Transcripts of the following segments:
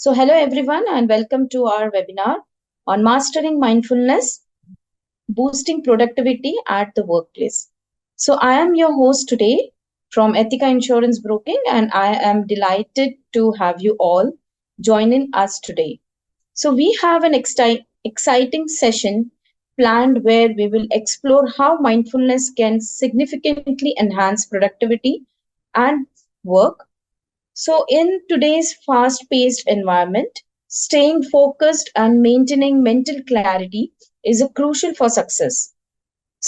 Hello everyone, and welcome to our webinar on mastering mindfulness, boosting productivity at the workplace. I am your host today from Ethica Insurance Broking, and I am delighted to have you all joining us today. We have an exciting session planned where we will explore how mindfulness can significantly enhance productivity and work. In today's fast paced environment, staying focused and maintaining mental clarity is a crucial for success.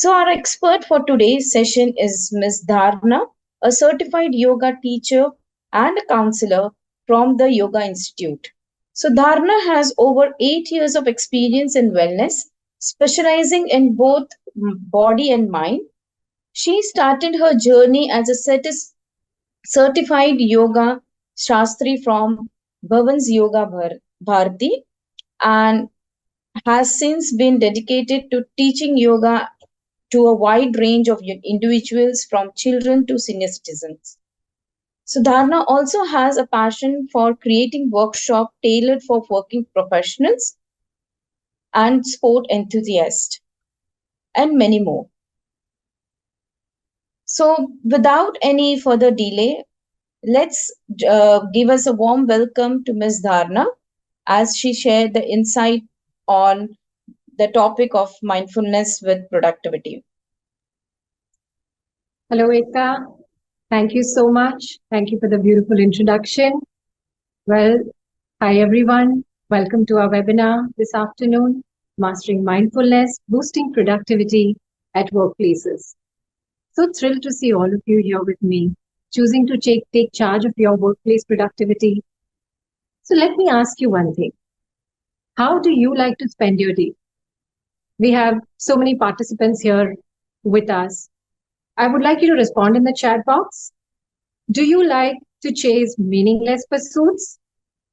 Our expert for today's session is Ms. Dharna, a certified yoga teacher and a counselor from the Yoga Institute. Dharna has over 8 years of experience in wellness, specializing in both body and mind. She started her journey as a certified yoga Shastri from Bhavan's Yoga Bharati and has since been dedicated to teaching yoga to a wide range of individuals from children to senior citizens. Dharna also has a passion for creating workshops tailored for working professionals and sport enthusiasts and many more. Without any further delay, let's give us a warm welcome to Ms. Dharna as she shared the insight on the topic of mindfulness with productivity. Hello, Ekta. Thank you so much. Thank you for the beautiful introduction. Well, hi everyone. Welcome to our webinar this afternoon, Mastering Mindfulness, Boosting Productivity at Workplaces. So thrilled to see all of you here with me, choosing to take charge of your workplace productivity. So let me ask you one thing. How do you like to spend your day? We have so many participants here with us. I would like you to respond in the chat box. Do you like to chase meaningless pursuits?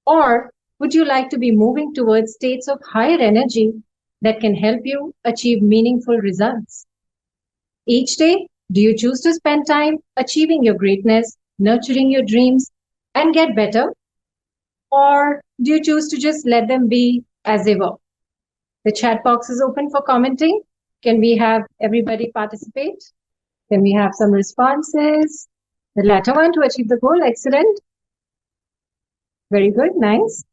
Or would you like to be moving towards states of higher energy that can help you achieve meaningful results? Each day, do you choose to spend time achieving your greatness, nurturing your dreams, and get better? Or do you choose to just let them be as they were? The chat box is open for commenting. Can we have everybody participate? Then we have some responses. The latter one, to achieve the goal. Excellent. Very good. Nice.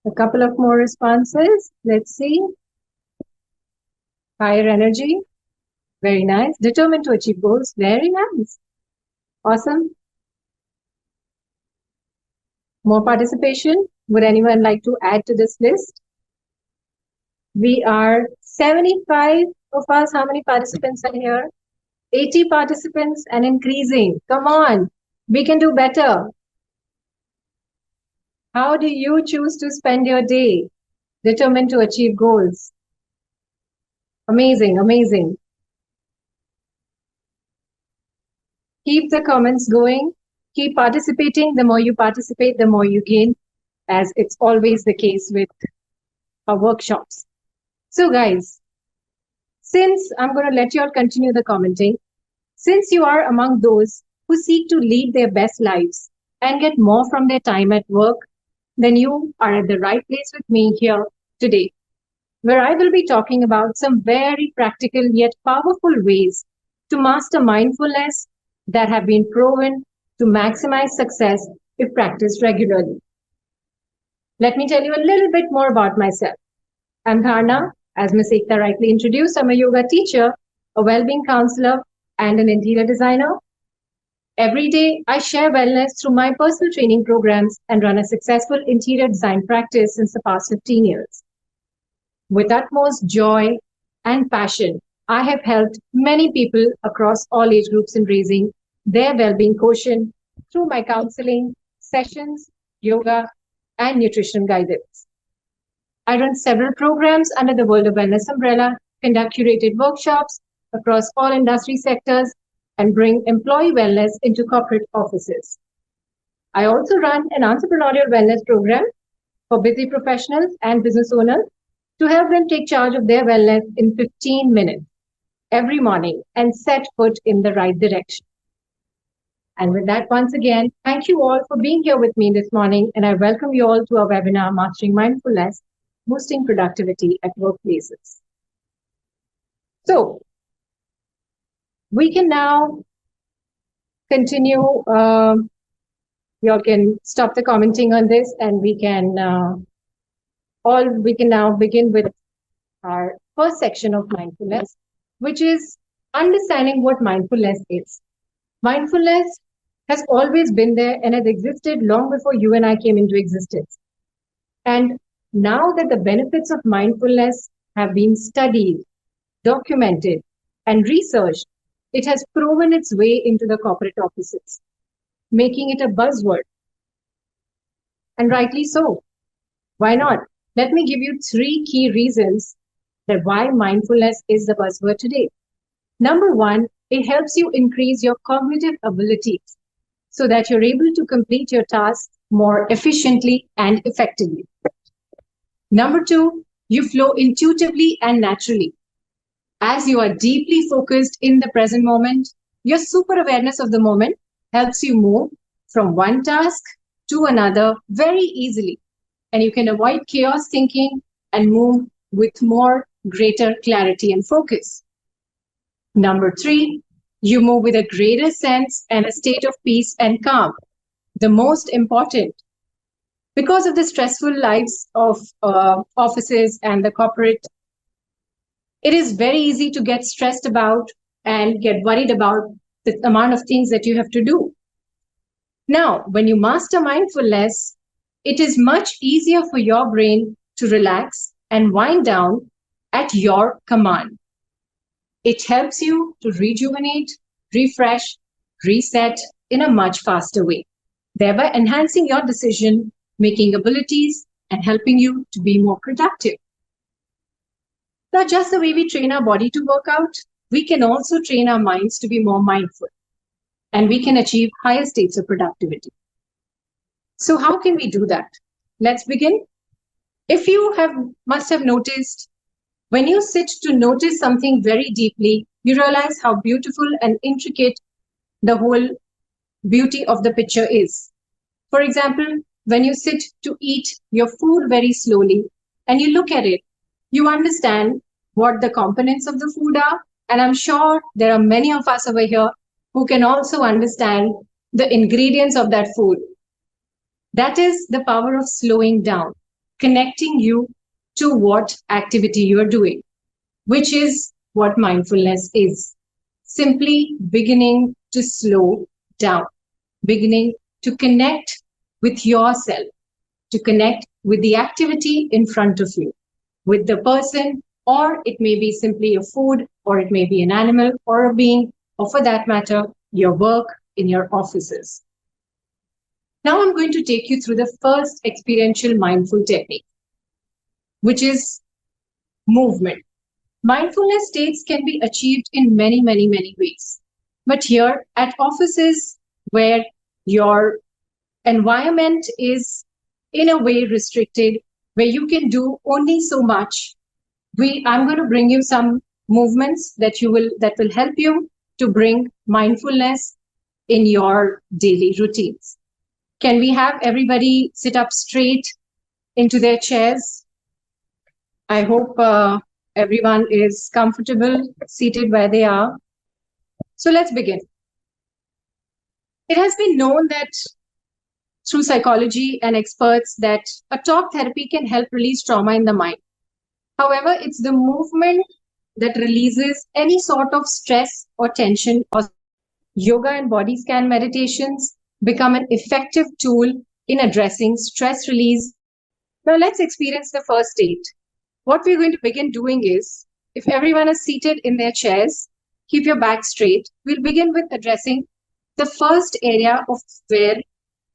A couple of more responses. Let's see. Higher energy. Very nice. Determined to achieve goals. Very nice. Awesome. More participation. Would anyone like to add to this list? We are 75 of us. How many participants are here? 80 participants and increasing. Come on, we can do better. How do you choose to spend your day? Determined to achieve goals. Amazing, amazing. Keep the comments going. Keep participating. The more you participate, the more you gain, as it's always the case with our workshops. So guys, since I'm going to let you all continue the commenting, since you are among those who seek to lead their best lives and get more from their time at work, then you are at the right place with me here today, where I will be talking about some very practical yet powerful ways to master mindfulness that have been proven to maximize success if practiced regularly. Let me tell you a little bit more about myself. I'm Dharna. As Ms. Ekta rightly introduced, I'm a yoga teacher, a well-being counselor, and an interior designer. Every day, I share wellness through my personal training programs and run a successful interior design practice since the past 15 years. With utmost joy and passion, I have helped many people across all age groups in raising their well-being quotient through my counseling, sessions, yoga, and nutrition guidance. I run several programs under the World of Wellness umbrella, conduct curated workshops across all industry sectors, and bring employee wellness into corporate offices. I also run an entrepreneurial wellness program for busy professionals and business owners to help them take charge of their wellness in 15 minutes every morning and set foot in the right direction. And with that, once again, thank you all for being here with me this morning, and I welcome you all to our webinar, Mastering Mindfulness, Boosting Productivity at Workplaces. So, we can now continue. You all can stop the commenting on this, and we can now begin with our first section of mindfulness, which is understanding what mindfulness is. Mindfulness has always been there and has existed long before you and I came into existence. And now that the benefits of mindfulness have been studied, documented, and researched, it has proven its way into the corporate offices, making it a buzzword. And rightly so. Why not? Let me give you 3 key reasons that why mindfulness is the buzzword today. Number 1, it helps you increase your cognitive abilities so that you're able to complete your tasks more efficiently and effectively. Number 2, you flow intuitively and naturally. As you are deeply focused in the present moment, your super awareness of the moment helps you move from one task to another very easily. And you can avoid chaos thinking and move with more greater clarity and focus. Number 3, you move with a greater sense and a state of peace and calm. The most important, because of the stressful lives of offices and the corporate, it is very easy to get stressed about and get worried about the amount of things that you have to do. Now, when you master mindfulness, it is much easier for your brain to relax and wind down at your command. It helps you to rejuvenate, refresh, reset in a much faster way, thereby enhancing your decision-making abilities and helping you to be more productive. Now, just the way we train our body to work out, we can also train our minds to be more mindful, and we can achieve higher states of productivity. So how can we do that? Let's begin. If you must have noticed, when you sit to notice something very deeply, you realize how beautiful and intricate the whole beauty of the picture is. For example, when you sit to eat your food very slowly and you look at it, you understand what the components of the food are. And I'm sure there are many of us over here who can also understand the ingredients of that food. That is the power of slowing down, connecting you to what activity you are doing, which is what mindfulness is. Simply beginning to slow down, beginning to connect with yourself, to connect with the activity in front of you, with the person, or it may be simply a food, or it may be an animal, or a being, or for that matter, your work in your offices. Now I'm going to take you through the first experiential mindful technique, which is movement. Mindfulness states can be achieved in many, many, many ways. But here at offices where your environment is in a way restricted, where you can do only so much, I'm going to bring you some movements that will help you to bring mindfulness in your daily routines. Can we have everybody sit up straight into their chairs? I hope everyone is comfortable seated where they are. So let's begin. It has been known that through psychology and experts that a talk therapy can help release trauma in the mind. However, it's the movement that releases any sort of stress or tension. Or yoga and body scan meditations become an effective tool in addressing stress release. Now let's experience the first state. What we're going to begin doing is, if everyone is seated in their chairs, keep your back straight. We'll begin with addressing the first area of where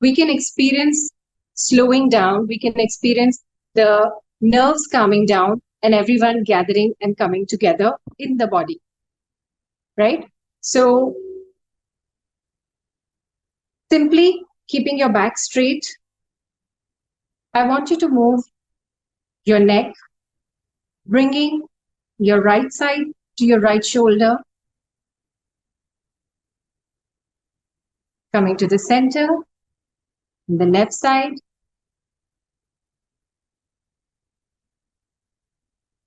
we can experience slowing down, we can experience the nerves calming down, and everyone gathering and coming together in the body, right? So simply keeping your back straight, I want you to move your neck, bringing your right side to your right shoulder, Coming to the center, the left side,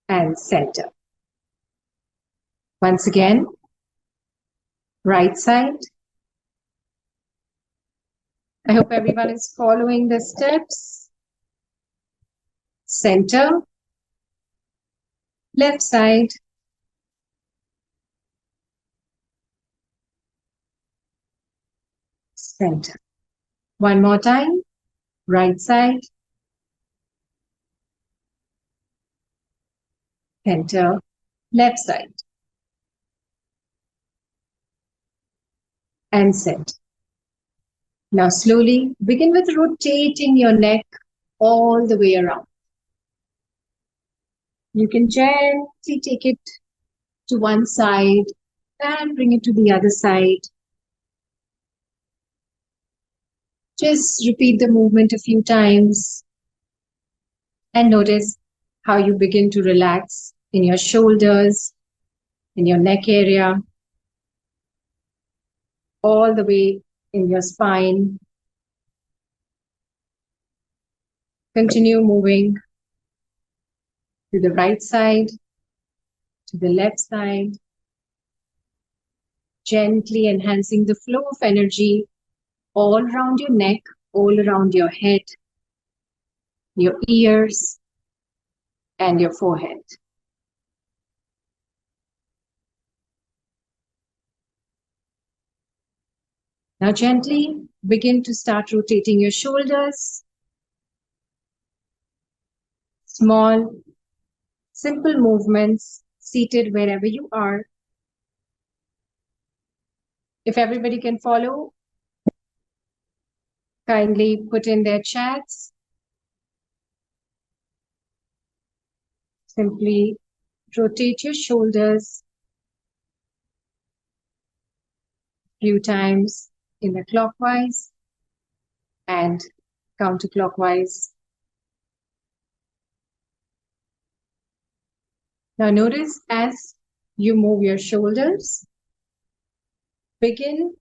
and center. Once again, right side. I hope everyone is following the steps. Center, left side, center. One more time, right side, center, left side, and center. Now slowly begin with rotating your neck all the way around. You can gently take it to one side and bring it to the other side. Just repeat the movement a few times and notice how you begin to relax in your shoulders, in your neck area, all the way in your spine. Continue moving to the right side, to the left side, gently enhancing the flow of energy all around your neck, all around your head, your ears, and your forehead. Now gently begin to start rotating your shoulders. Small, simple movements, seated wherever you are. If everybody can follow, kindly put in their chats. Simply rotate your shoulders a few times in the clockwise and counterclockwise. Now notice as you move your shoulders, begin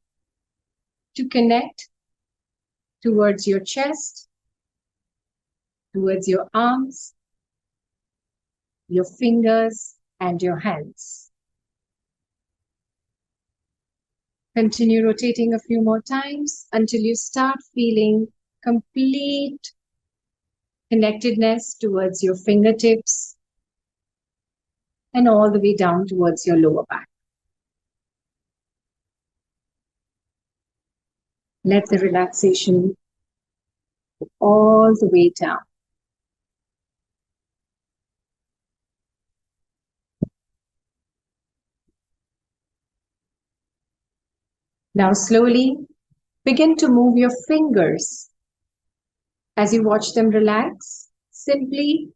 to connect towards your chest, towards your arms, your fingers, and your hands. Continue rotating a few more times until you start feeling complete connectedness towards your fingertips and all the way down towards your lower back. Let the relaxation go all the way down. Now slowly begin to move your fingers. As you watch them relax, simply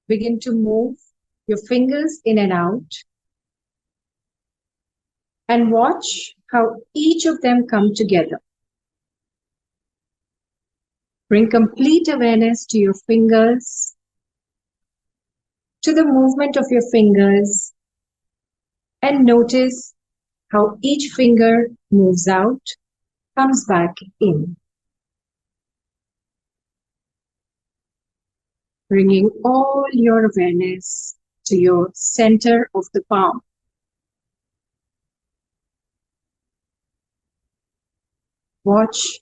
begin to move your fingers in and out and watch how each of them come together. Bring complete awareness to your fingers, to the movement of your fingers, and notice how each finger moves out, comes back in. Bringing all your awareness to your center of the palm. Watch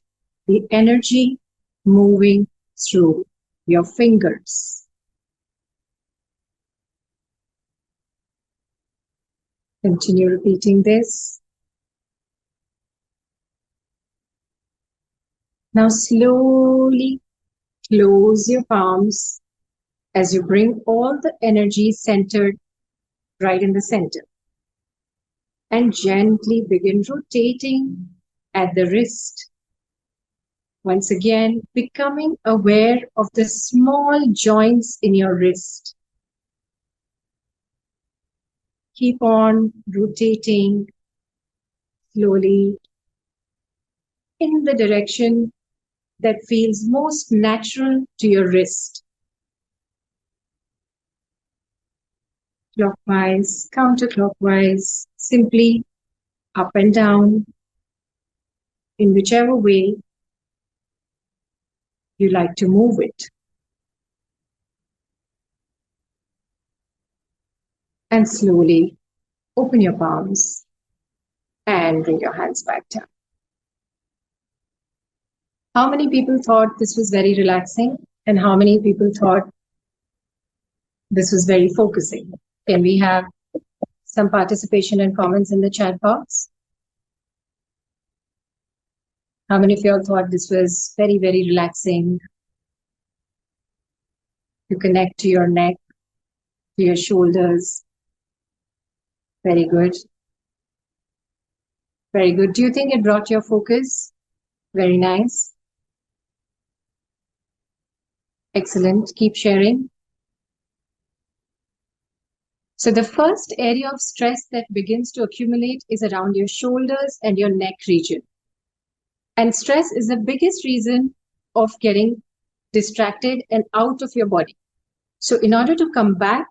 the energy moving through your fingers. Continue repeating this. Now slowly close your palms as you bring all the energy centered right in the center. And gently begin rotating at the wrist. Once again, becoming aware of the small joints in your wrist. Keep on rotating slowly in the direction that feels most natural to your wrist. Clockwise, counterclockwise, simply up and down, in whichever way you like to move it. And slowly open your palms and bring your hands back down. How many people thought this was very relaxing? And how many people thought this was very focusing? Can we have some participation and comments in the chat box? How many of you all thought this was very, very relaxing? You connect to your neck, to your shoulders. Very good. Very good. Do you think it brought your focus? Very nice. Excellent. Keep sharing. So the first area of stress that begins to accumulate is around your shoulders and your neck region. And stress is the biggest reason of getting distracted and out of your body. So in order to come back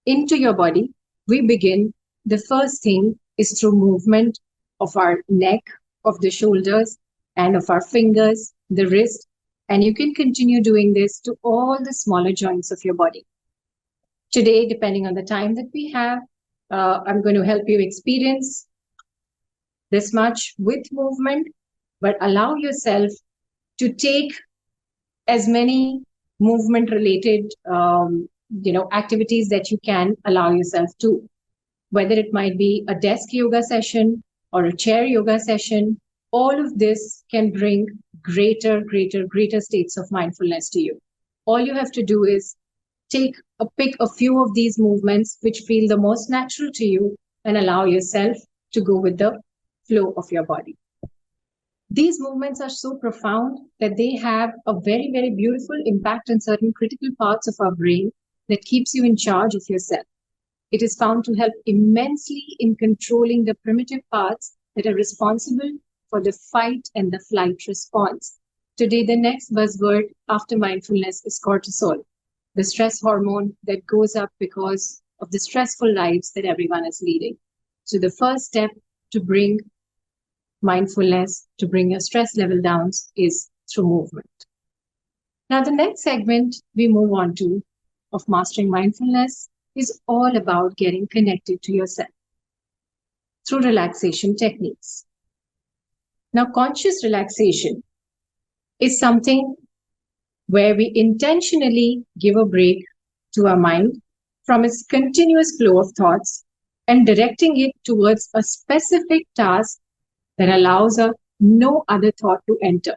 into your body, we begin, the first thing is through movement of our neck, of the shoulders, and of our fingers, the wrist. And you can continue doing this to all the smaller joints of your body. Today, depending on the time that we have, I'm going to help you experience this much with movement, but allow yourself to take as many movement related activities that you can allow yourself to, whether it might be a desk yoga session or a chair yoga session. All of this can bring greater states of mindfulness to you. All you have to do is pick a few of these movements which feel the most natural to you and allow yourself to go with the flow of your body. These movements are so profound that they have a very, very beautiful impact on certain critical parts of our brain that keeps you in charge of yourself. It is found to help immensely in controlling the primitive parts that are responsible for the fight and the flight response. Today, the next buzzword after mindfulness is cortisol, the stress hormone that goes up because of the stressful lives that everyone is leading. So the first step to bring mindfulness, to bring your stress level down, is through movement. Now, the next segment we move on to of mastering mindfulness is all about getting connected to yourself through relaxation techniques. Now, conscious relaxation is something where we intentionally give a break to our mind from its continuous flow of thoughts and directing it towards a specific task that allows no other thought to enter.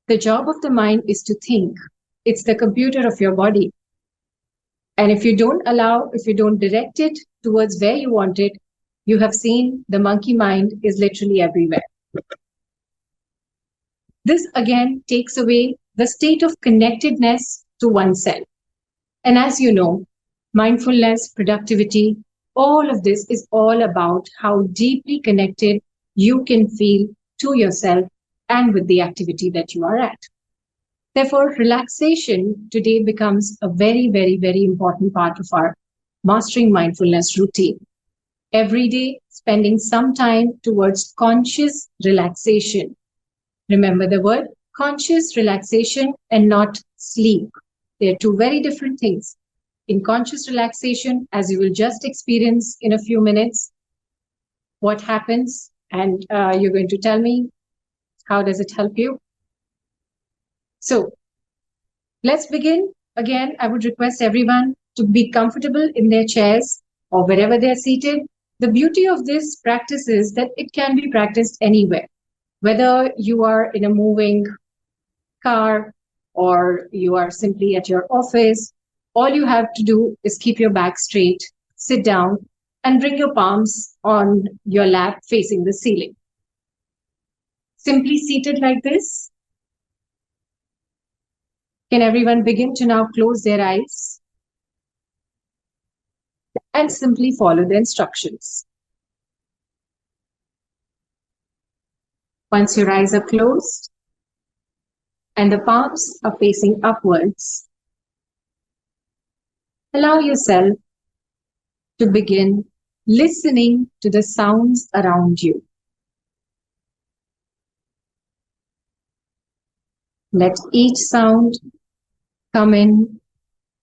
The job of the mind is to think. It's the computer of your body. And if you don't direct it towards where you want it, you have seen the monkey mind is literally everywhere. This again takes away the state of connectedness to oneself. And as you know, mindfulness, productivity, all of this is all about how deeply connected you can feel to yourself and with the activity that you are at. Therefore, relaxation today becomes a very, very, very important part of our mastering mindfulness routine. Every day, spending some time towards conscious relaxation. Remember the word conscious relaxation and not sleep. They are two very different things. In conscious relaxation, as you will just experience in a few minutes, what happens, and you're going to tell me how does it help you. So let's begin. Again, I would request everyone to be comfortable in their chairs or wherever they're seated. The beauty of this practice is that it can be practiced anywhere, whether you are in a moving car or you are simply at your office. All you have to do is keep your back straight, sit down, and bring your palms on your lap facing the ceiling. Simply seated like this. Can everyone begin to now close their eyes and simply follow the instructions? Once your eyes are closed and the palms are facing upwards, allow yourself to begin listening to the sounds around you. Let each sound come in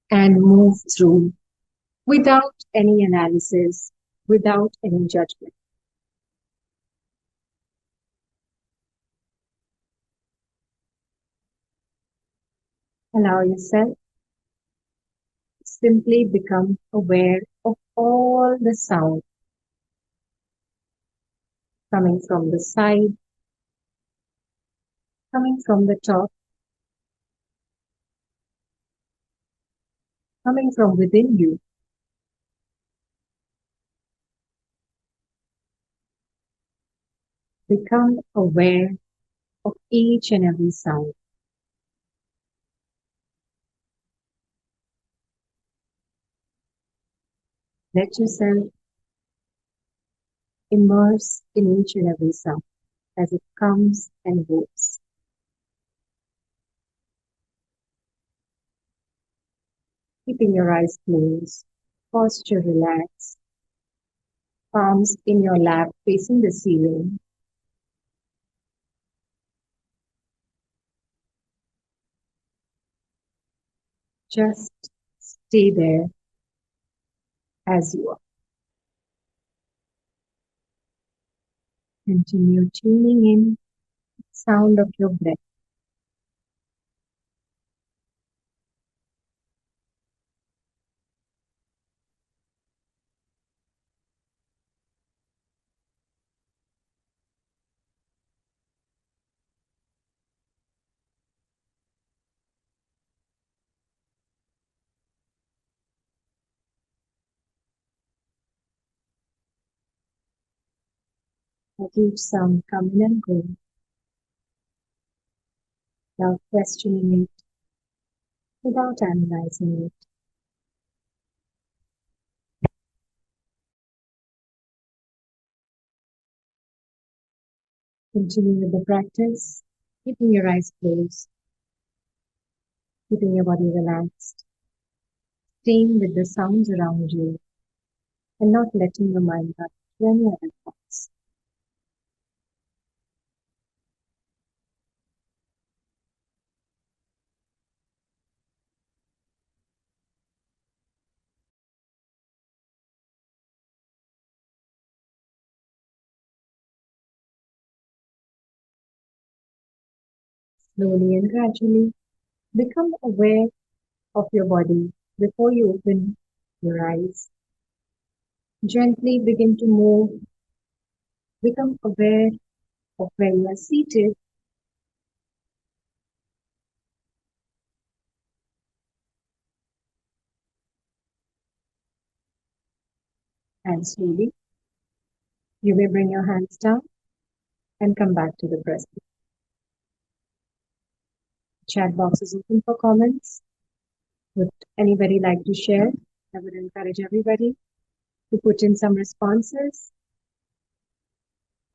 and move through without any analysis, without any judgment. Allow yourself to simply become aware of all the sound coming from the side, coming from the top, coming from within you. Become aware of each and every sound. Let yourself immerse in each and every sound as it comes and goes. Keeping your eyes closed, posture relaxed, palms in your lap facing the ceiling. Just stay there as you are. Continue tuning in the sound of your breath. Let each sound come in and go without questioning it, without analyzing it. Continue with the practice, keeping your eyes closed, keeping your body relaxed, staying with the sounds around you, and not letting your mind run to any other thoughts. Slowly and gradually, become aware of your body before you open your eyes. Gently begin to move. Become aware of where you are seated. And slowly, you may bring your hands down and come back to the present. Chat box is open for comments. Would anybody like to share? I would encourage everybody to put in some responses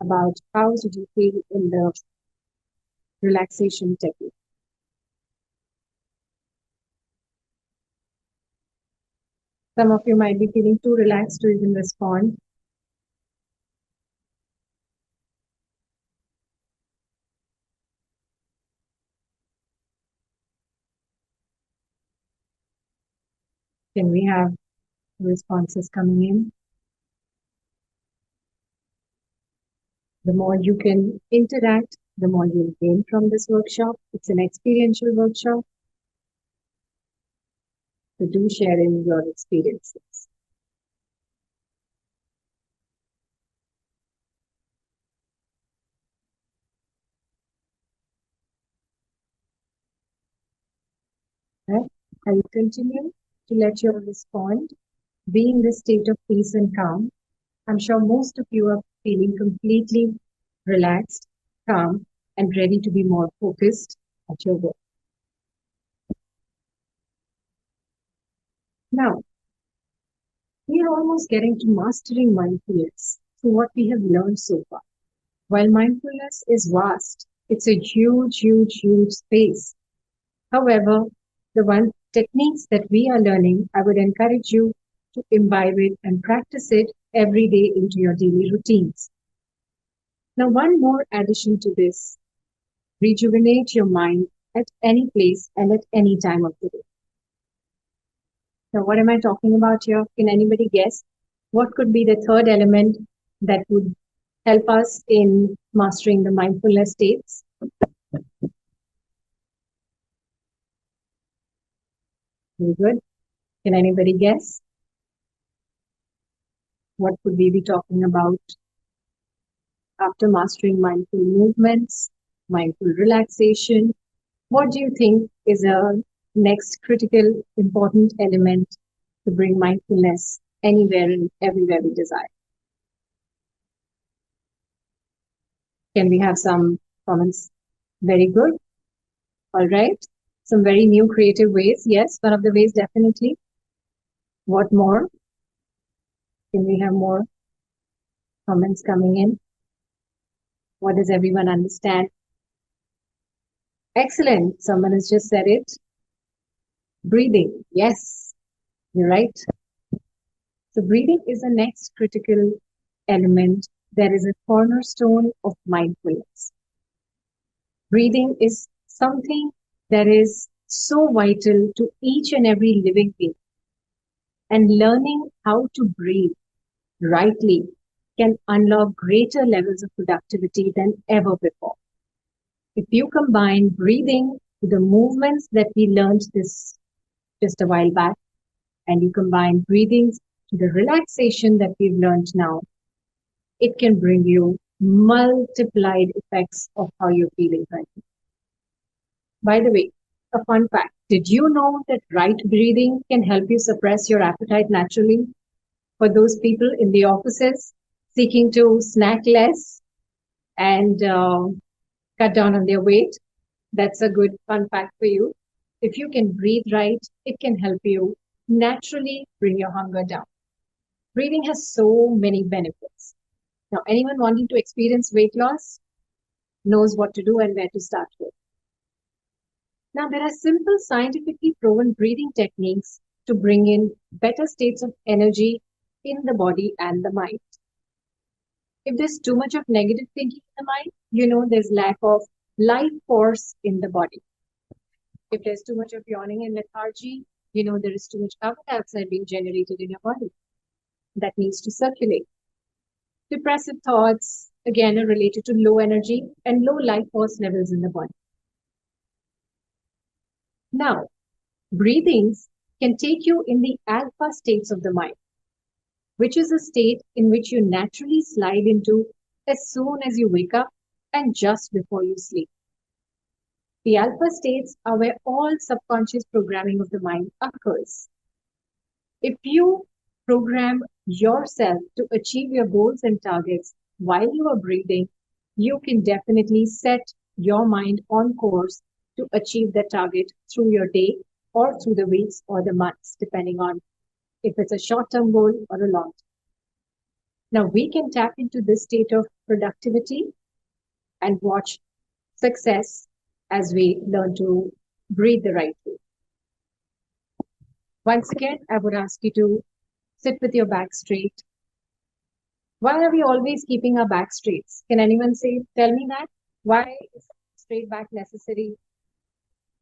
about how did you feel in the relaxation technique. Some of you might be feeling too relaxed to even respond. Can we have responses coming in? The more you can interact, the more you'll gain from this workshop. It's an experiential workshop. So do share in your experiences. Right? I will continue to let you respond. Be in this state of peace and calm. I'm sure most of you are feeling completely relaxed, calm, and ready to be more focused at your work. Now, we are almost getting to mastering mindfulness through what we have learned so far. While mindfulness is vast, it's a huge, huge, huge space. However, the one techniques that we are learning, I would encourage you to imbibe it and practice it every day into your daily routines. Now, one more addition to this, rejuvenate your mind at any place and at any time of the day. So, what am I talking about here? Can anybody guess? What could be the third element that would help us in mastering the mindfulness states? Very good. Can anybody guess? What could we be talking about after mastering mindful movements, mindful relaxation? What do you think is a next critical, important element to bring mindfulness anywhere and everywhere we desire? Can we have some comments? Very good. All right. Some very new creative ways. Yes, one of the ways definitely. What more? Can we have more comments coming in? What does everyone understand? Excellent. Someone has just said it. Breathing. Yes, you're right. So breathing is the next critical element that is a cornerstone of mindfulness. Breathing is something that is so vital to each and every living being. And learning how to breathe rightly can unlock greater levels of productivity than ever before. If you combine breathing with the movements that we learned this just a while back, and you combine breathing to the relaxation that we've learned now, it can bring you multiplied effects of how you're feeling right now. By the way, a fun fact. Did you know that right breathing can help you suppress your appetite naturally? For those people in the offices seeking to snack less and cut down on their weight, that's a good fun fact for you. If you can breathe right, it can help you naturally bring your hunger down. Breathing has so many benefits. Now, anyone wanting to experience weight loss knows what to do and where to start with. Now, there are simple, scientifically proven breathing techniques to bring in better states of energy in the body and the mind. If there's too much of negative thinking in the mind, you know there's lack of life force in the body. If there's too much of yawning and lethargy, you know there is too much carbon dioxide being generated in your body that needs to circulate. Depressive thoughts, again, are related to low energy and low life force levels in the body. Now, breathings can take you in the alpha states of the mind, which is a state in which you naturally slide into as soon as you wake up and just before you sleep. The alpha states are where all subconscious programming of the mind occurs. If you program yourself to achieve your goals and targets while you are breathing, you can definitely set your mind on course to achieve that target through your day or through the weeks or the months, depending on if it's a short-term goal or a long-term. Now, we can tap into this state of productivity and watch success as we learn to breathe the right way. Once again, I would ask you to sit with your back straight. Why are we always keeping our back straight? Can anyone tell me that? Why is straight back necessary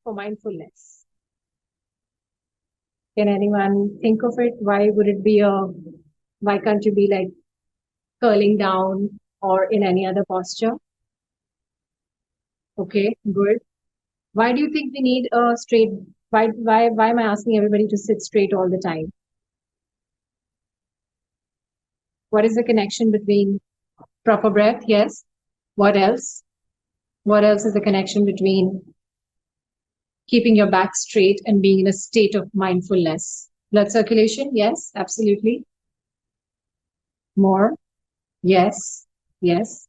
for mindfulness? Can anyone think of it? Why can't you be like curling down or in any other posture? Okay, good. Why do you think we need a straight, why am I asking everybody to sit straight all the time? What is the connection between proper breath? Yes. What else? What else is the connection between keeping your back straight and being in a state of mindfulness? Blood circulation? Yes, absolutely. More? Yes, yes.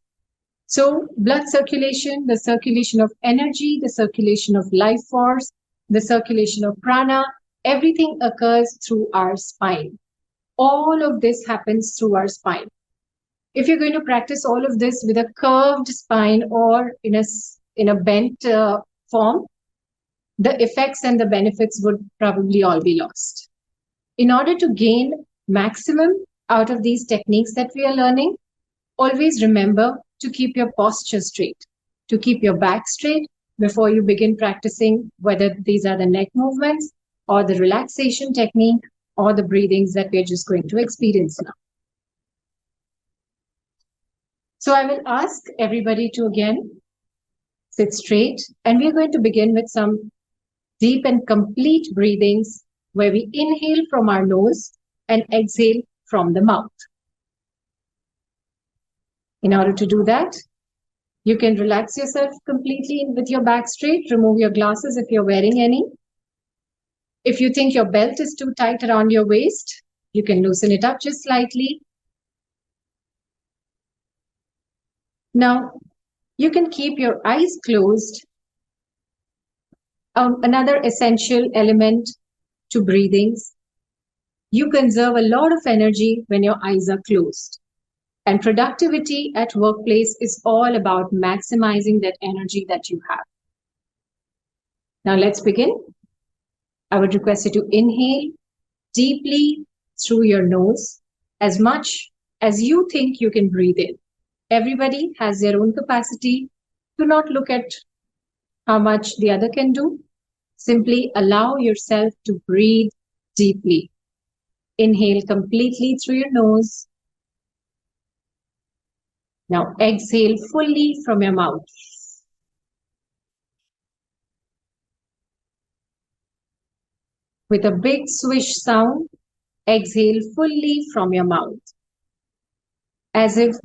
So blood circulation, the circulation of energy, the circulation of life force, the circulation of prana, everything occurs through our spine. All of this happens through our spine. If you're going to practice all of this with a curved spine or in a bent form, the effects and the benefits would probably all be lost. In order to gain maximum out of these techniques that we are learning, always remember to keep your posture straight, to keep your back straight, before you begin practicing, whether these are the neck movements or the relaxation technique or the breathings that we're just going to experience now. So I will ask everybody to again sit straight, and we're going to begin with some deep and complete breathings where we inhale from our nose and exhale from the mouth. In order to do that, you can relax yourself completely with your back straight, remove your glasses if you're wearing any. If you think your belt is too tight around your waist, you can loosen it up just slightly. Now, you can keep your eyes closed. Another essential element to breathings, you conserve a lot of energy when your eyes are closed. And productivity at workplace is all about maximizing that energy that you have. Now let's begin. I would request you to inhale deeply through your nose as much as you think you can breathe in. Everybody has their own capacity. Do not look at how much the other can do. Simply allow yourself to breathe deeply. Inhale completely through your nose. Now exhale fully from your mouth. With a big swish sound, exhale fully from your mouth, as if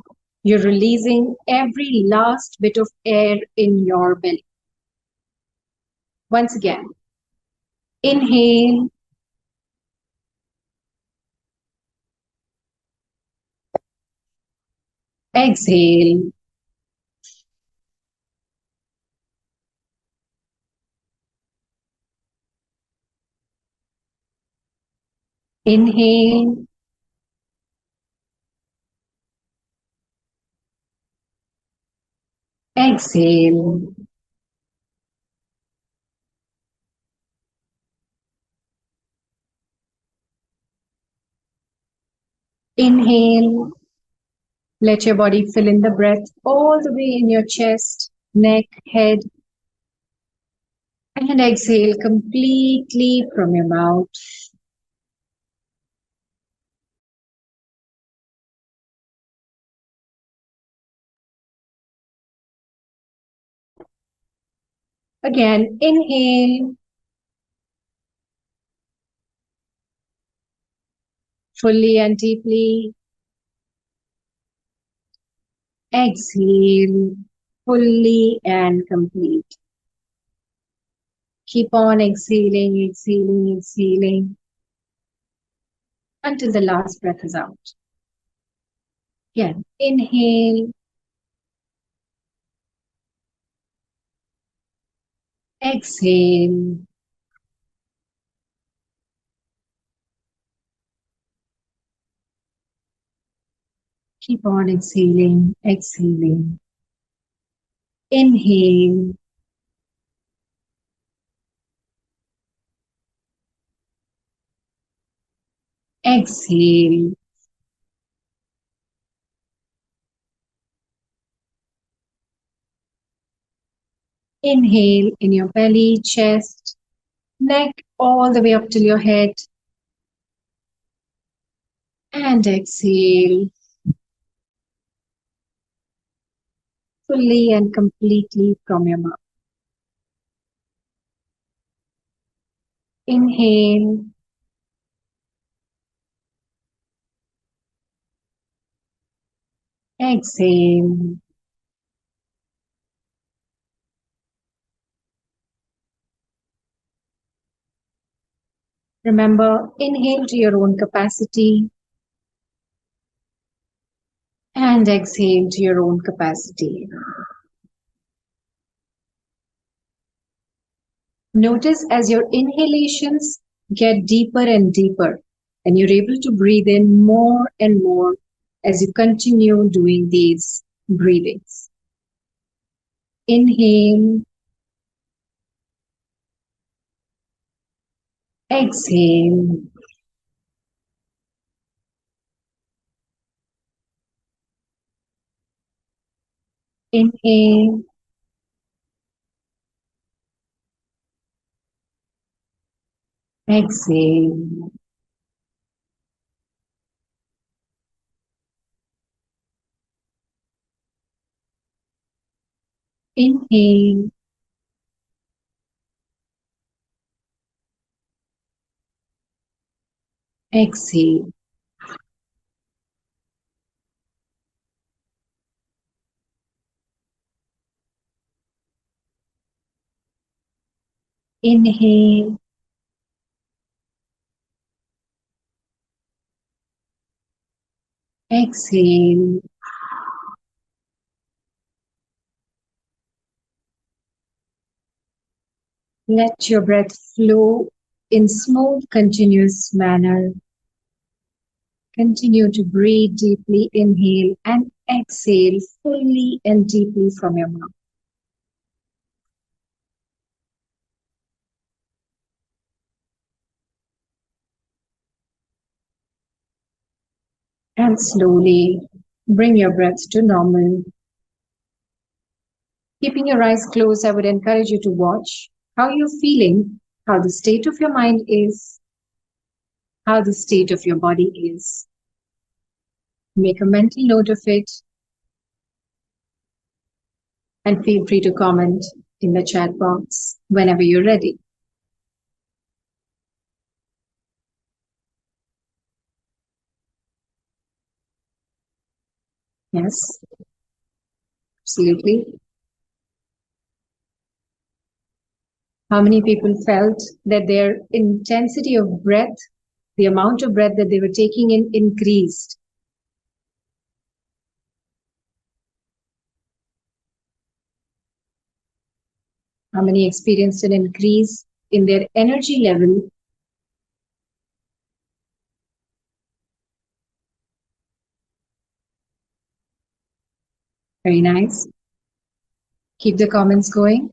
you're releasing every last bit of air in your belly. Once again, inhale, exhale, inhale, exhale, inhale. Let your body fill in the breath all the way in your chest, neck, head, and exhale completely from your mouth. Again, inhale, fully and deeply. Exhale, fully and complete. Keep on exhaling, exhaling, exhaling until the last breath is out. Again, inhale, exhale, keep on exhaling, exhaling. Inhale, exhale, inhale in your belly, chest, neck, all the way up till your head. And exhale, fully and completely from your mouth. Inhale, exhale. Remember, inhale to your own capacity and exhale to your own capacity. Notice as your inhalations get deeper and deeper, and you're able to breathe in more and more as you continue doing these breathings. Inhale, exhale. Inhale, Exhale. Inhale. Exhale. Inhale. Exhale. Let your breath flow in smooth, continuous manner. Continue to breathe deeply. Inhale and exhale fully and deeply from your mouth. And slowly bring your breath to normal. Keeping your eyes closed, I would encourage you to watch how you're feeling, how the state of your mind is, how the state of your body is. Make a mental note of it and feel free to comment in the chat box whenever you're ready. Yes, absolutely. How many people felt that their intensity of breath, the amount of breath that they were taking in, increased? How many experienced an increase in their energy level? Very nice. Keep the comments going.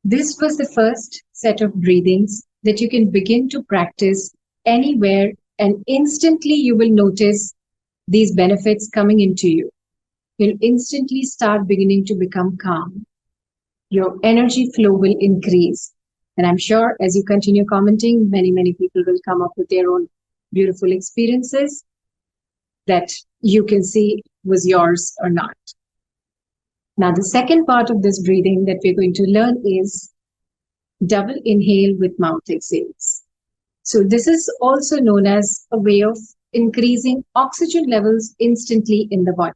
This was the first set of breathings that you can begin to practice anywhere, and instantly you will notice these benefits coming into you. You'll instantly start beginning to become calm. Your energy flow will increase. And I'm sure as you continue commenting, many people will come up with their own beautiful experiences that you can see was yours or not. Now, the second part of this breathing that we're going to learn is double inhale with mouth exhales. So this is also known as a way of increasing oxygen levels instantly in the body.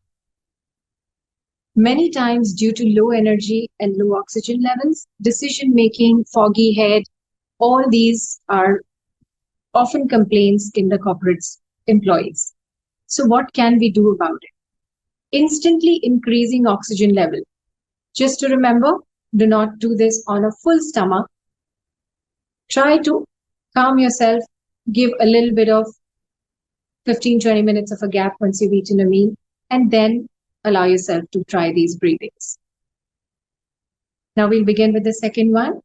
Many times, due to low energy and low oxygen levels, decision making, foggy head, all these are often complaints in the corporate employees. So what can we do about it? Instantly increasing oxygen level. Just to remember, do not do this on a full stomach. Try to calm yourself, give a little bit of 15-20 minutes of a gap once you've eaten a meal, and then allow yourself to try these breathings. Now we'll begin with the second one.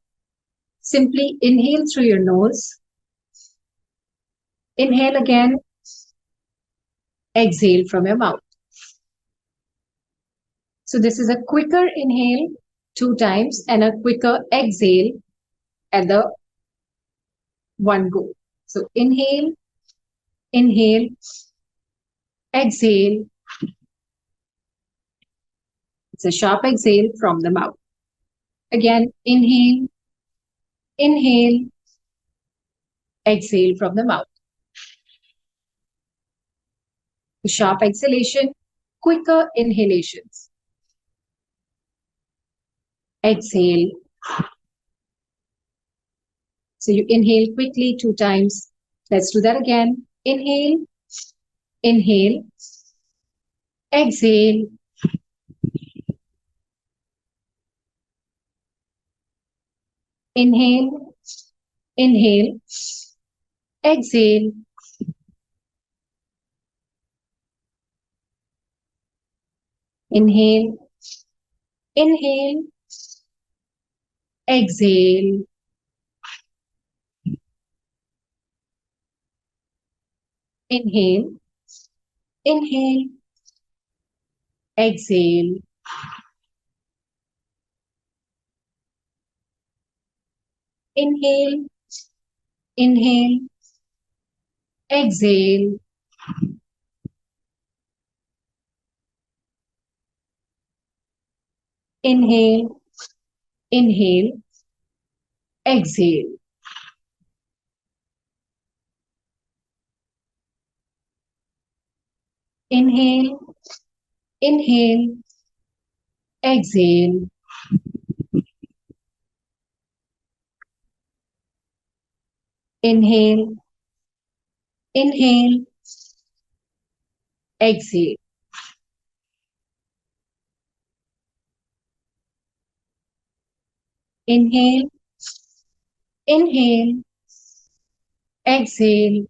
Simply inhale through your nose. Inhale again. Exhale from your mouth. So this is a quicker inhale 2 times and a quicker exhale at the one go. So inhale, inhale, exhale. It's a sharp exhale from the mouth. Again, inhale, inhale, exhale from the mouth. The sharp exhalation, quicker inhalations. Exhale. So you inhale quickly 2 times. Let's do that again. Inhale, inhale, exhale. Inhale, inhale, exhale. Inhale, inhale, exhale. Inhale, inhale, exhale. Inhale, inhale, exhale. Inhale, inhale, exhale. Inhale, inhale, exhale. Inhale, inhale, exhale. Inhale, inhale, exhale.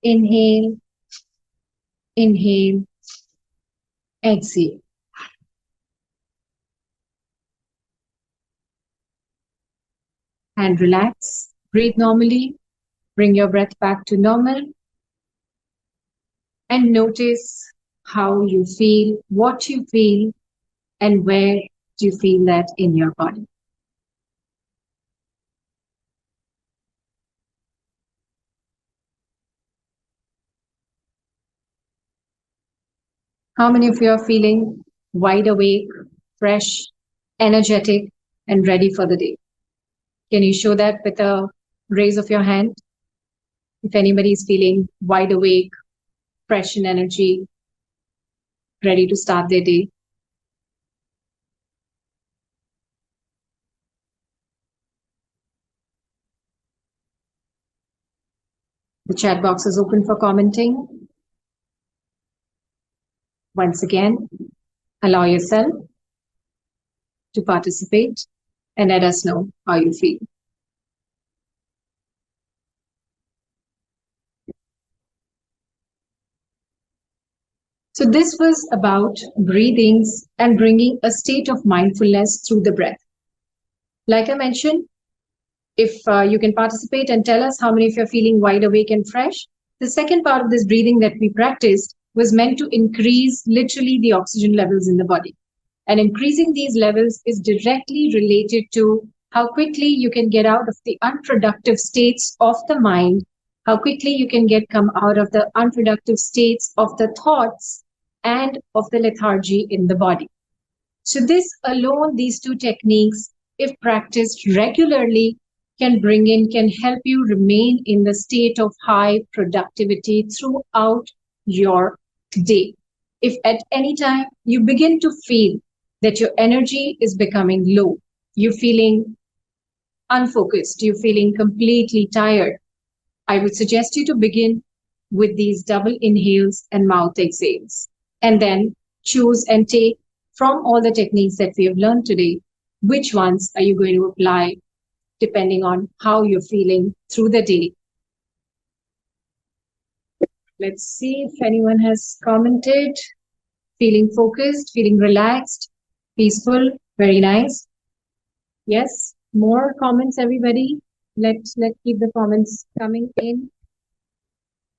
Inhale, inhale, exhale. And relax. Breathe normally. Bring your breath back to normal. And notice how you feel, what you feel, and where do you feel that in your body. How many of you are feeling wide awake, fresh, energetic, and ready for the day? Can you show that with a raise of your hand? If anybody is feeling wide awake, fresh in energy, ready to start their day. The chat box is open for commenting. Once again, allow yourself to participate and let us know how you feel. So this was about breathings and bringing a state of mindfulness through the breath. Like I mentioned, if you can participate and tell us how many of you are feeling wide awake and fresh. The second part of this breathing that we practiced was meant to increase literally the oxygen levels in the body. And increasing these levels is directly related to how quickly you can get out of the unproductive states of the mind, how quickly you can come out of the unproductive states of the thoughts and of the lethargy in the body. So this alone, these two techniques, if practiced regularly, can help you remain in the state of high productivity throughout your day. If at any time you begin to feel that your energy is becoming low, you're feeling unfocused, you're feeling completely tired, I would suggest you to begin with these double inhales and mouth exhales, and then choose and take from all the techniques that we have learned today, which ones are you going to apply depending on how you're feeling through the day. Let's see if anyone has commented. Feeling focused, feeling relaxed, peaceful, very nice. Yes, more comments, everybody. Let's keep the comments coming in.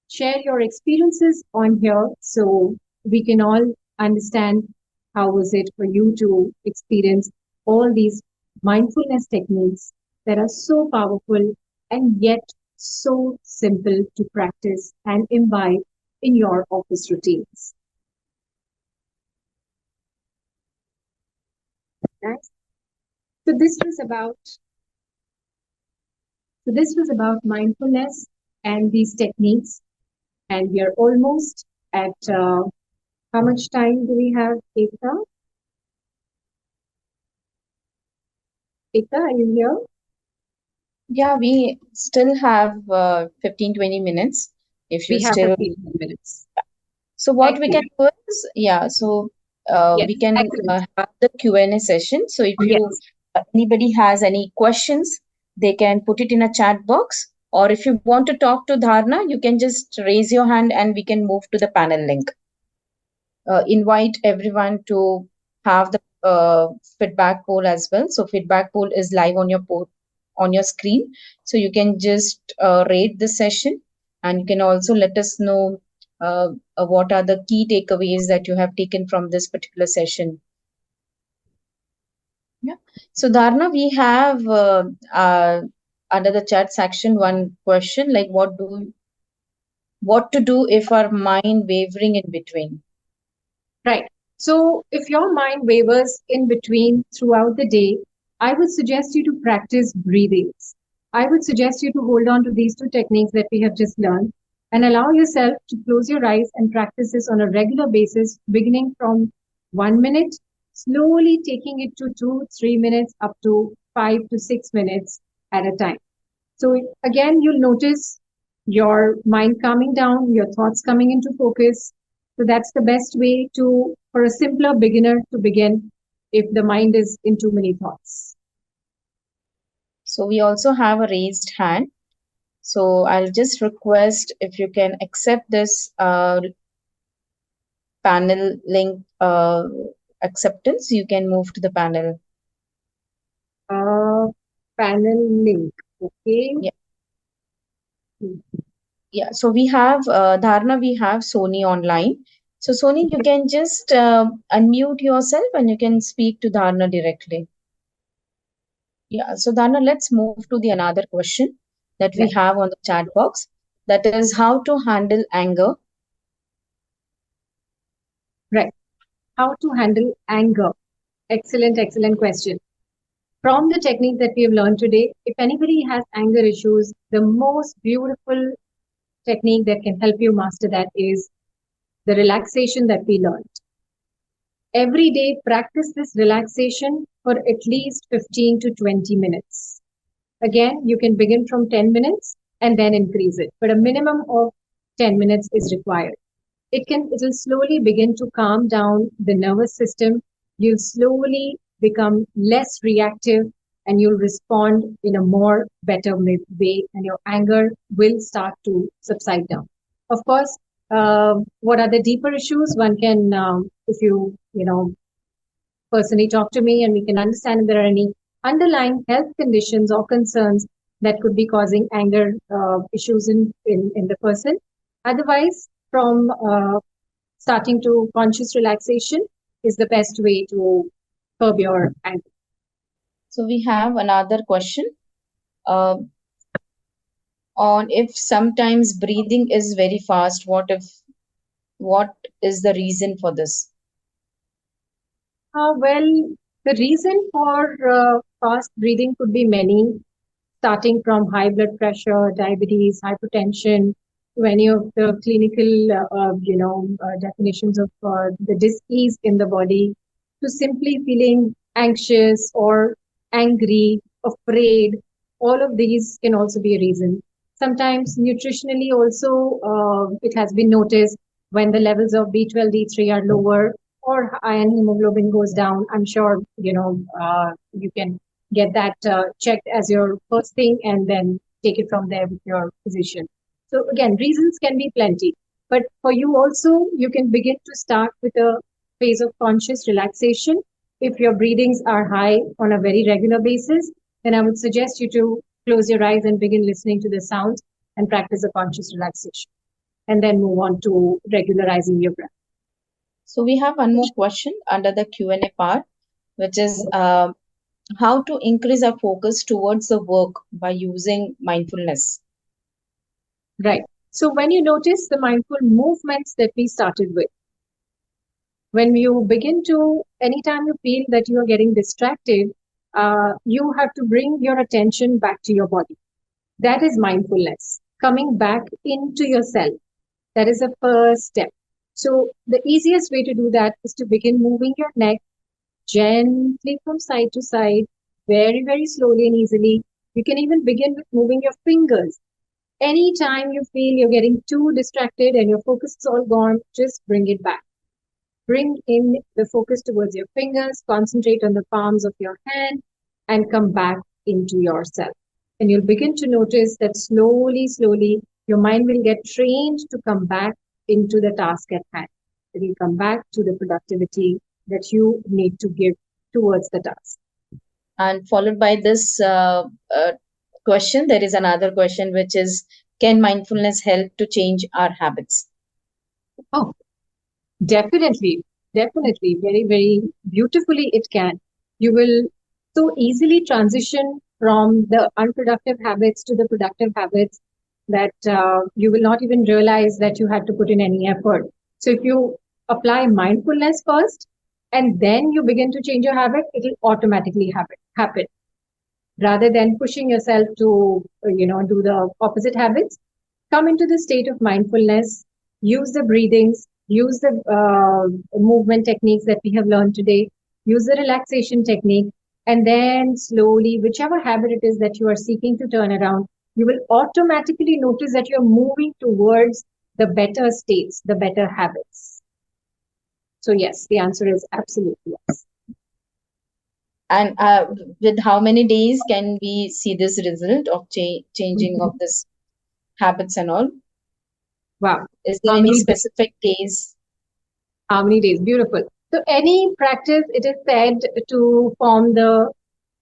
Share your experiences on here so we can all understand how was it for you to experience all these mindfulness techniques that are so powerful and yet so simple to practice and imbibe in your office routines. Nice. So this was about mindfulness and these techniques, and we are almost at how much time do we have, Ekta? Ekta, are you here? Yeah, we still have 15-20 minutes if you We have still 15 minutes. So what we can Excellent. do is, yeah, so Yes, we can excellent. have the Q&A session. So if you Yes, anybody has any questions, they can put it in a chat box. Or if you want to talk to Dharna, you can just raise your hand and we can move to the panel link. Invite everyone to have the feedback poll as well. So feedback poll is live on your screen. So you can just rate the session, and you can also let us know what are the key takeaways that you have taken from this particular session Yeah. So Dharna, we have under the chat section one question like what to do if our mind wavering in between. Right. So if your mind wavers in between throughout the day, I would suggest you to practice breathings. I would suggest you to hold on to these two techniques that we have just learned and allow yourself to close your eyes and practice this on a regular basis, beginning from 1 minute, slowly taking it to 2, 3 minutes, up to 5 to 6 minutes at a time. So again, you'll notice your mind calming down, your thoughts coming into focus. So that's the best way to, for a simpler beginner to begin if the mind is in too many thoughts. So we also have a raised hand. So I'll just request if you can accept this panel link acceptance, you can move to the panel. Uh, Panel link. Okay. Yeah. Yeah. So we have Dharna, we have Sony online. So Sony, you can just unmute yourself and you can speak to Dharna directly. Yeah. So Dharna, let's move to the another question that we Right. have on the chat box. That is how to handle anger. Right. How to handle anger. Excellent, excellent question. From the technique that we have learned today, if anybody has anger issues, the most beautiful technique that can help you master that is the relaxation that we learned. Every day, practice this relaxation for at least 15 to 20 minutes. Again, you can begin from 10 minutes and then increase it, but a minimum of 10 minutes is required. It will slowly begin to calm down the nervous system. You'll slowly become less reactive and you'll respond in a more better way, and your anger will start to subside down. Of course, what are the deeper issues? One can, if you personally talk to me and we can understand if there are any underlying health conditions or concerns that could be causing anger issues in the person. Otherwise, from starting to conscious relaxation is the best way to curb your anger. So we have another question uh, on if sometimes breathing is very fast, what is the reason for this? Well, the reason for fast breathing could be many, starting from high blood pressure, diabetes, hypertension, to any of the clinical, definitions of the disease in the body, to simply feeling anxious or angry, afraid. All of these can also be a reason. Sometimes nutritionally also, it has been noticed when the levels of B12, D3 are lower or iron hemoglobin goes down. I'm sure, you can get that checked as your first thing and then take it from there with your physician. So again, reasons can be plenty, but for you also, you can begin to start with a phase of conscious relaxation. If your breathings are high on a very regular basis, then I would suggest you to close your eyes and begin listening to the sounds and practice a conscious relaxation, and then move on to regularizing your breath. So we have one more question under the Q&A part, which is how to increase our focus towards the work by using mindfulness. Right. So when you notice the mindful movements that we started with, when you begin to, anytime you feel that you are getting distracted, you have to bring your attention back to your body. That is mindfulness, coming back into yourself. That is the first step. So the easiest way to do that is to begin moving your neck gently from side to side, very, very slowly and easily. You can even begin with moving your fingers. Anytime you feel you're getting too distracted and your focus is all gone, just bring it back. Bring in the focus towards your fingers, concentrate on the palms of your hand, and come back into yourself. And you'll begin to notice that slowly, slowly, your mind will get trained to come back into the task at hand. It will come back to the productivity that you need to give towards the task. And followed by this question, there is another question, which is can mindfulness help to change our habits? Oh, definitely, definitely, very, very beautifully it can. You will. so easily transition from the unproductive habits to the productive habits that you will not even realize that you had to put in any effort. So if you apply mindfulness first and then you begin to change your habit, it will automatically happen rather than pushing yourself to do the opposite habits. Come into the state of mindfulness, use the breathings, use the movement techniques that we have learned today, use the relaxation technique, and then slowly, whichever habit it is that you are seeking to turn around, you will automatically notice that you're moving towards the better states, the better habits. So yes, the answer is absolutely yes. And with how many days can we see this result of changing of this habits and all? Wow. Is there How any many days? specific days? How many days? Beautiful. So any practice, it is said to form the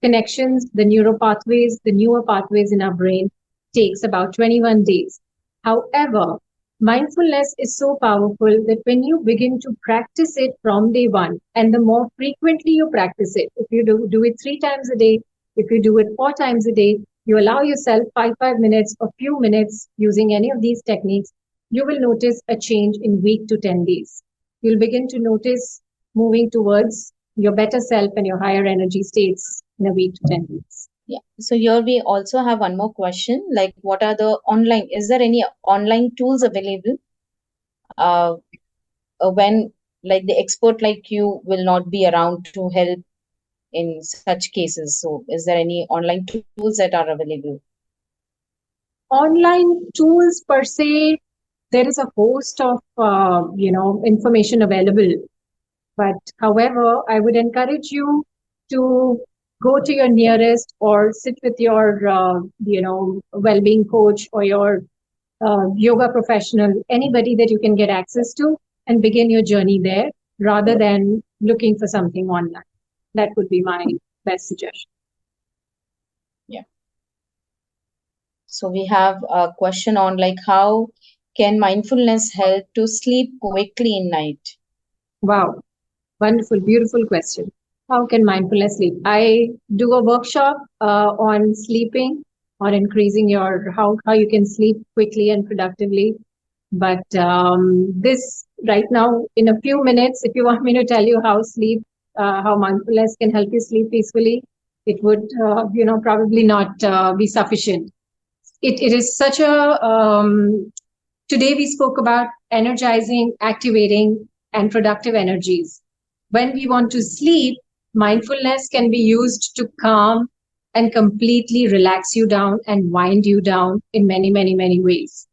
connections, the neural pathways, the newer pathways in our brain takes about 21 days. However, mindfulness is so powerful that when you begin to practice it from day one, and the more frequently you practice it, if you do it 3 times a day, if you do it 4 times a day, you allow yourself 5 minutes or few minutes using any of these techniques, you will notice a change in week to 10 days. You'll begin to notice moving towards your better self and your higher energy states in a week to 10 weeks. Yeah. So here we also have one more question, like what are the online, is there any online tools available uh, when like the expert like you will not be around to help in such cases? So is there any online tools that are available? Online tools per se, there is a host of information available. But however, I would encourage you to go to your nearest or sit with your well-being coach or your yoga professional, anybody that you can get access to, and begin your journey there rather than looking for something online. That would be my best suggestion. Yeah. So we have a question on like how can mindfulness help to sleep quickly in night? Wow, wonderful, beautiful question. How can mindfulness sleep? I do a workshop on sleeping, on increasing your how you can sleep quickly and productively. But this right now, in a few minutes, if you want me to tell you how mindfulness can help you sleep peacefully, it would probably not be sufficient. It is such a today we spoke about energizing, activating, and productive energies. When we want to sleep, mindfulness can be used to calm and completely relax you down and wind you down in many, many, many ways.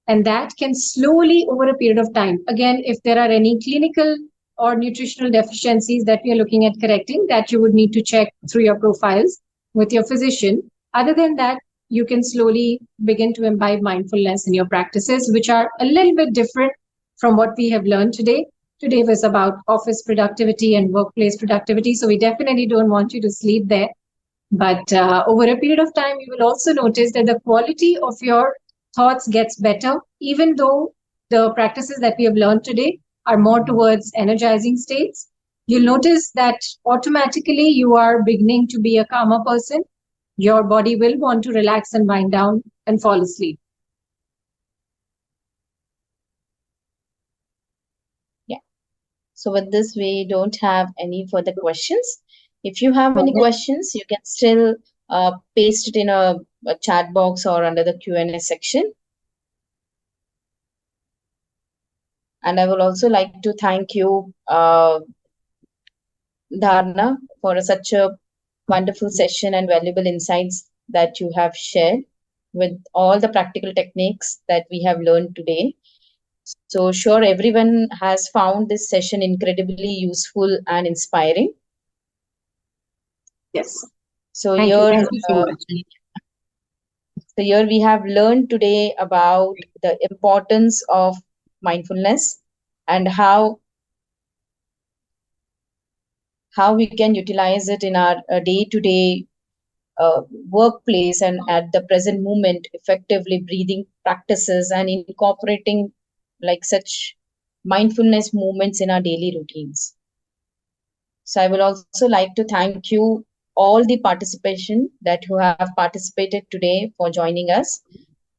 And that can slowly, over a period of time, again, if there are any clinical or nutritional deficiencies that we are looking at correcting, that you would need to check through your profiles with your physician. Other than that, you can slowly begin to imbibe mindfulness in your practices, which are a little bit different from what we have learned today. Today was about office productivity and workplace productivity. So we definitely don't want you to sleep there. But over a period of time, you will also notice that the quality of your thoughts gets better, even though the practices that we have learned today are more towards energizing states. You'll notice that automatically you are beginning to be a calmer person. Your body will want to relax and wind down and fall asleep. Yeah. So with this, we don't have any further questions. If you have any questions, you can still paste it in a chat box or under the Q&A section. And I will also like to thank you, Dharna, for such a wonderful session and valuable insights that you have shared with all the practical techniques that we have learned today. So, sure, everyone has found this session incredibly useful and inspiring. Yes. So, Thank here, you so much. so here we have learned today about the importance of mindfulness and how we can utilize it in our day-to-day workplace and at the present moment, effectively breathing practices and incorporating like such mindfulness movements in our daily routines. So I will also like to thank you, all the participation that who have participated today for joining us.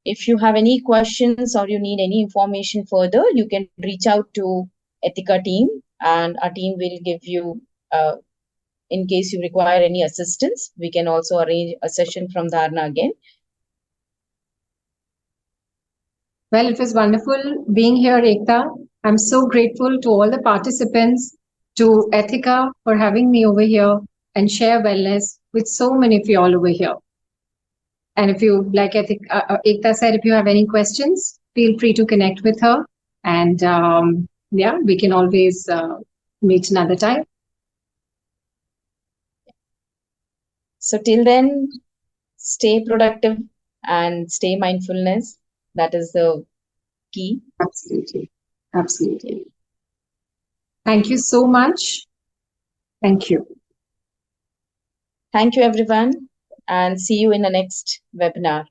If you have any questions or you need any information further, you can reach out to Ethica team, and our team will give you, in case you require any assistance, we can also arrange a session from Dharna again. Well, it was wonderful being here, Ekta. I'm so grateful to all the participants, to Ethica for having me over here and share wellness with so many of you all over here. And if you, like Ekta said, if you have any questions, feel free to connect with her. And yeah, we can always meet another time. So till then, stay productive and stay mindfulness. That is the key. Absolutely. Absolutely. Thank you so much. Thank you. Thank you, everyone, and see you in the next webinar.